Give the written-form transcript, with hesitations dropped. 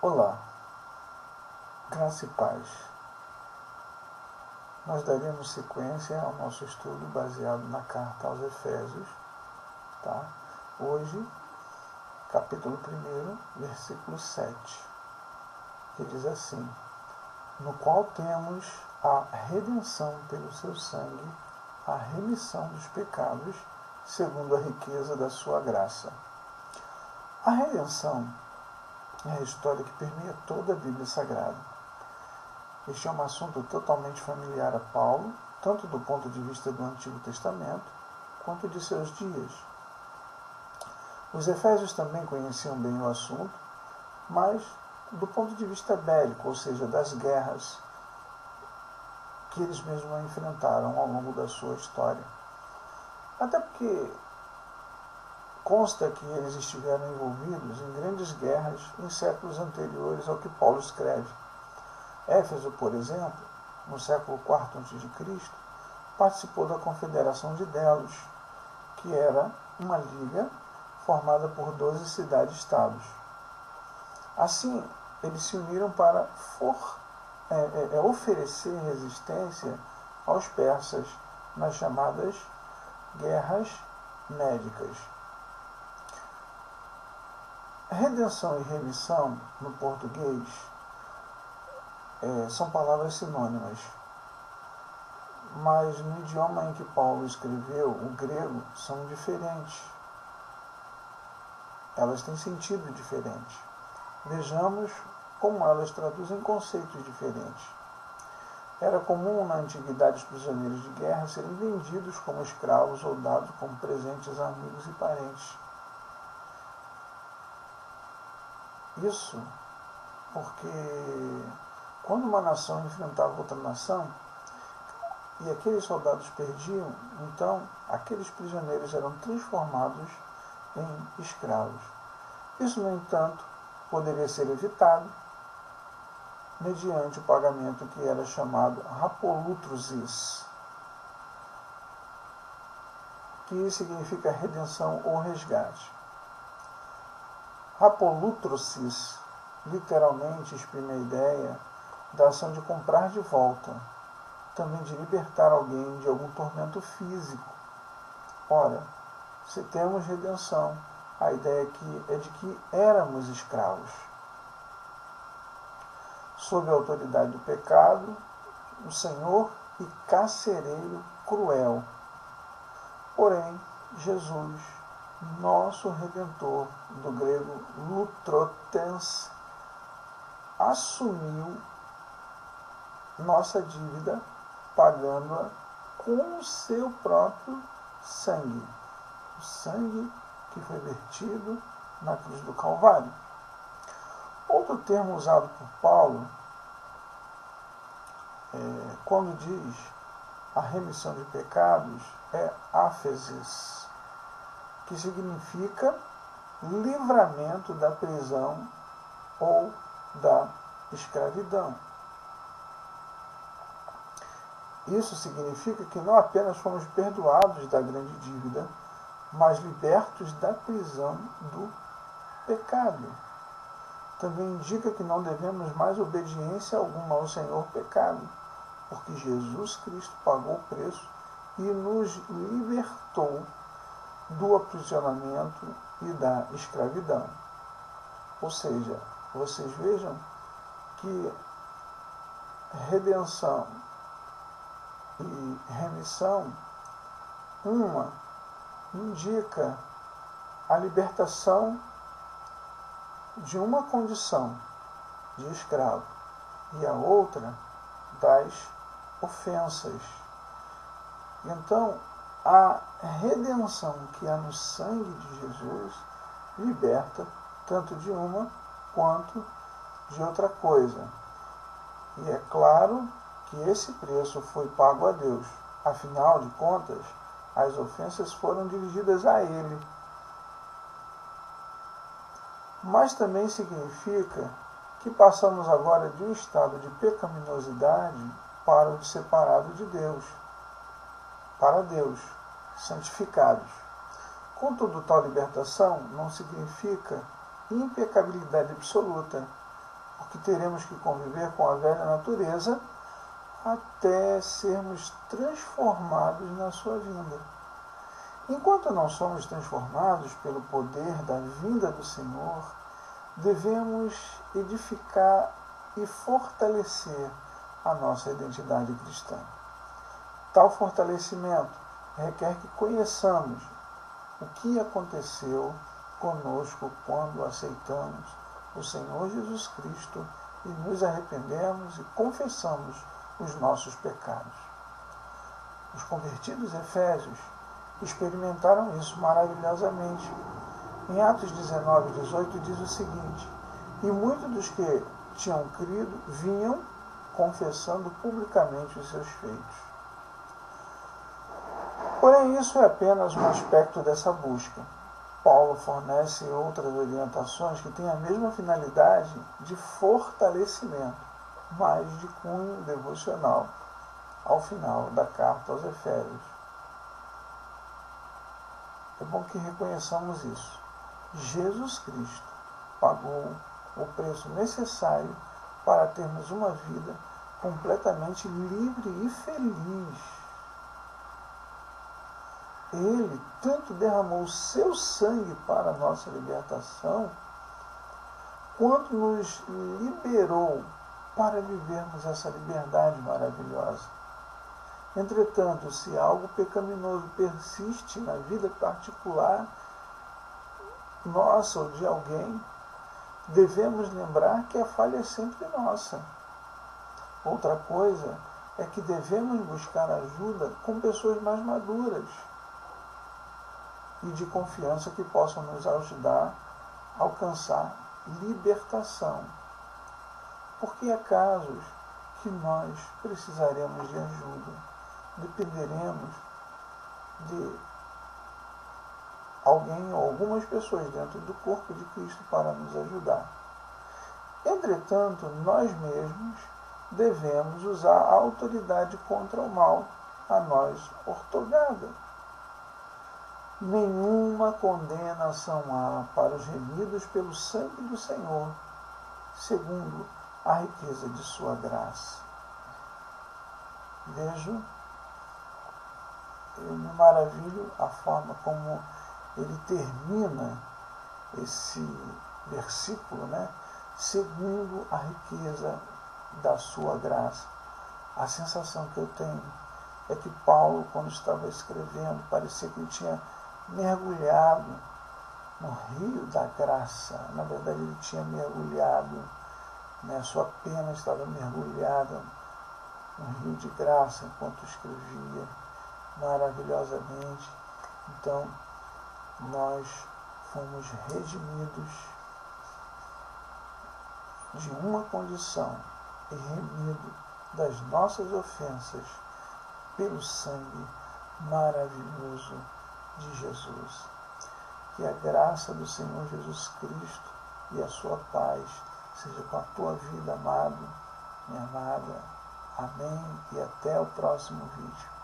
Olá, graça e paz. Nós daremos sequência ao nosso estudo baseado na carta aos Efésios, tá? Hoje, capítulo 1, versículo 7, que diz assim: no qual temos a redenção pelo seu sangue, a remissão dos pecados, segundo a riqueza da sua graça. A redenção é a história que permeia toda a Bíblia Sagrada. Este é um assunto totalmente familiar a Paulo, tanto do ponto de vista do Antigo Testamento, quanto de seus dias. Os Efésios também conheciam bem o assunto, mas do ponto de vista bélico, ou seja, das guerras que eles mesmos enfrentaram ao longo da sua história. Até porque consta que eles estiveram envolvidos em grandes guerras em séculos anteriores ao que Paulo escreve. Éfeso, por exemplo, no século IV a.C., participou da Confederação de Delos, que era uma liga formada por 12 cidades-estados. Assim, eles se uniram para oferecer resistência aos persas nas chamadas guerras médicas. Redenção e remissão, no português, são palavras sinônimas. Mas no idioma em que Paulo escreveu, o grego, são diferentes. Elas têm sentido diferente. Vejamos como elas traduzem conceitos diferentes. Era comum na antiguidade os prisioneiros de guerra serem vendidos como escravos ou dados como presentes a amigos e parentes. Isso porque quando uma nação enfrentava outra nação e aqueles soldados perdiam, então aqueles prisioneiros eram transformados em escravos. Isso, no entanto, poderia ser evitado mediante o pagamento que era chamado rapolutrusis, que significa redenção ou resgate. Rapolutrusis literalmente exprime a ideia da ação de comprar de volta, também de libertar alguém de algum tormento físico. Ora, se temos redenção, a ideia aqui é de que éramos escravos. Sob a autoridade do pecado, o senhor e carcereiro cruel. Porém, Jesus, nosso Redentor, do grego lutrotens, assumiu nossa dívida, pagando-a com o seu próprio sangue. O sangue que foi vertido na cruz do Calvário. Outro termo usado por Paulo, quando diz a remissão de pecados, é áfesis, que significa livramento da prisão ou da escravidão. Isso significa que não apenas fomos perdoados da grande dívida, mas libertos da prisão do pecado. Também indica que não devemos mais obediência alguma ao Senhor pecado, porque Jesus Cristo pagou o preço e nos libertou do aprisionamento e da escravidão. Ou seja, vocês vejam que redenção e remissão, uma indica a libertação de uma condição de escravo e a outra das ofensas. Então, a redenção que há no sangue de Jesus liberta tanto de uma quanto de outra coisa. E é claro que esse preço foi pago a Deus. Afinal de contas, as ofensas foram dirigidas a Ele. Mas também significa que passamos agora de um estado de pecaminosidade para o de separado de Deus, para Deus, santificados. Contudo, tal libertação não significa impecabilidade absoluta, porque teremos que conviver com a velha natureza até sermos transformados na sua vinda. Enquanto não somos transformados pelo poder da vinda do Senhor, devemos edificar e fortalecer a nossa identidade cristã. Tal fortalecimento requer que conheçamos o que aconteceu conosco quando aceitamos o Senhor Jesus Cristo e nos arrependemos e confessamos os nossos pecados. Os convertidos efésios experimentaram isso maravilhosamente. Em Atos 19, 18 diz o seguinte: e muitos dos que tinham crido vinham confessando publicamente os seus feitos. Porém, isso é apenas um aspecto dessa busca. Paulo fornece outras orientações que têm a mesma finalidade de fortalecimento, mas de cunho devocional, ao final da carta aos Efésios. É bom que reconheçamos isso. Jesus Cristo pagou o preço necessário para termos uma vida completamente livre e feliz. Ele tanto derramou o seu sangue para a nossa libertação, quanto nos liberou para vivermos essa liberdade maravilhosa. Entretanto, se algo pecaminoso persiste na vida particular nossa ou de alguém, devemos lembrar que a falha é sempre nossa. Outra coisa é que devemos buscar ajuda com pessoas mais maduras e de confiança que possam nos ajudar a alcançar libertação. Porque há casos que nós precisaremos de ajuda, dependeremos de alguém ou algumas pessoas dentro do corpo de Cristo para nos ajudar. Entretanto, nós mesmos devemos usar a autoridade contra o mal a nós ortogada. Nenhuma condenação há para os remidos pelo sangue do Senhor, segundo a riqueza de sua graça. Vejo, eu me maravilho a forma como ele termina esse versículo, segundo a riqueza da sua graça. A sensação que eu tenho é que Paulo, quando estava escrevendo, parecia que ele tinha mergulhado no rio da graça. Na verdade, ele tinha mergulhado, sua pena estava mergulhada no rio de graça enquanto escrevia maravilhosamente. Então, nós fomos redimidos de uma condição e remido das nossas ofensas pelo sangue maravilhoso de Jesus. Que a graça do Senhor Jesus Cristo e a sua paz seja com a tua vida, amado, minha amada. Amém. E até o próximo vídeo.